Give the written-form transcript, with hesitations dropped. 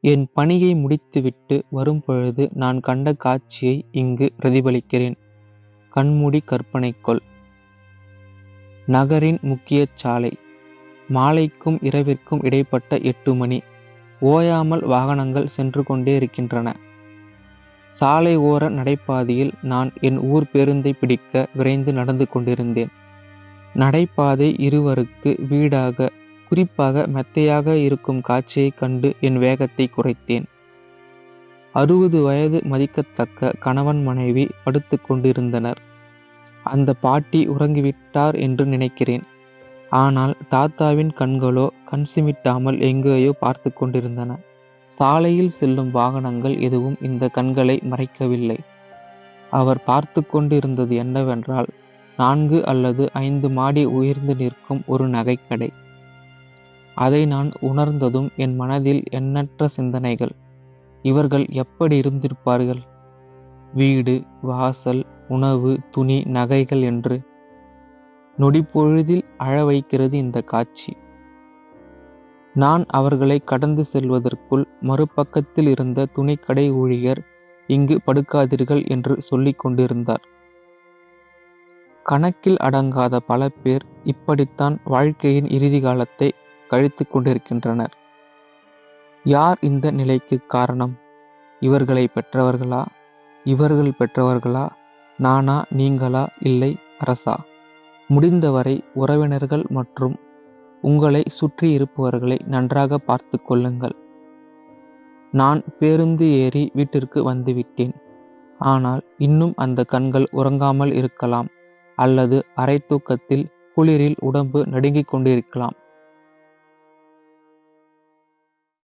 என் பணியை முடித்துவிட்டு வரும்பொழுது நான் கண்ட காட்சியை இங்கு பிரதிபலிக்கிறேன். கண்மூடி கற்பனை கொள். நகரின் முக்கிய சாலை. மாலைக்கும் இரவிற்கும் இடைப்பட்ட 8 மணி. ஓயாமல் வாகனங்கள் சென்று கொண்டே இருக்கின்றன. சாலை ஓர நடைபாதையில் நான் என் ஊர் பேருந்தை பிடிக்க விரைந்து நடந்து கொண்டிருந்தேன். நடைபாதை இருவருக்கு வீடாக, குறிப்பாக மெத்தையாக இருக்கும் காட்சியைக் கண்டு என் வேகத்தை குறைத்தேன். 60 வயது மதிக்கத்தக்க கணவன் மனைவி படுத்து கொண்டிருந்தனர். அந்த பாட்டி உறங்கிவிட்டார் என்று நினைக்கிறேன். ஆனால் தாத்தாவின் கண்களோ கண் சிமிட்டாமல் எங்கேயோ பார்த்து கொண்டிருந்தன. சாலையில் செல்லும் வாகனங்கள் எதுவும் இந்த கண்களை மறைக்கவில்லை. அவர் பார்த்து கொண்டிருந்தது என்னவென்றால், 4 அல்லது 5 மாடி உயர்ந்து நிற்கும் ஒரு நகைக்கடை. அதை நான் உணர்ந்ததும் என் மனதில் எண்ணற்ற சிந்தனைகள். இவர்கள் எப்படி இருந்திருப்பார்கள்? வீடு, வாசல், உணவு, துணி, நகைகள் என்று நொடிப்பொழுதில் அழ வைக்கிறது இந்த காட்சி. நான் அவர்களை கடந்து செல்வதற்குள் மறுபக்கத்தில் இருந்த துணிக்கடை ஊழியர் இங்கு படுக்காதீர்கள் என்று சொல்லிக் கொண்டிருந்தார். கணக்கில் அடங்காத பல பேர் இப்படித்தான் வாழ்க்கையின் இறுதி காலத்தை கழித்துக் கொண்டிருக்கின்றனர். யார் இந்த நிலைக்கு காரணம்? இவர்களை பெற்றவர்களா? இவர்கள் பெற்றவர்களா? நானா, நீங்களா, இல்லை அரசா? முடிந்தவரை உறவினர்கள் மற்றும் உங்களை சுற்றி இருப்பவர்களை நன்றாக பார்த்து கொள்ளுங்கள். நான் பேருந்து ஏறி வீட்டிற்கு வந்துவிட்டேன். ஆனால் இன்னும் அந்த கண்கள் உறங்காமல் இருக்கலாம், அல்லது அரை தூக்கத்தில் குளிரில் உடம்பு நடுங்கிக் கொண்டிருக்கலாம்.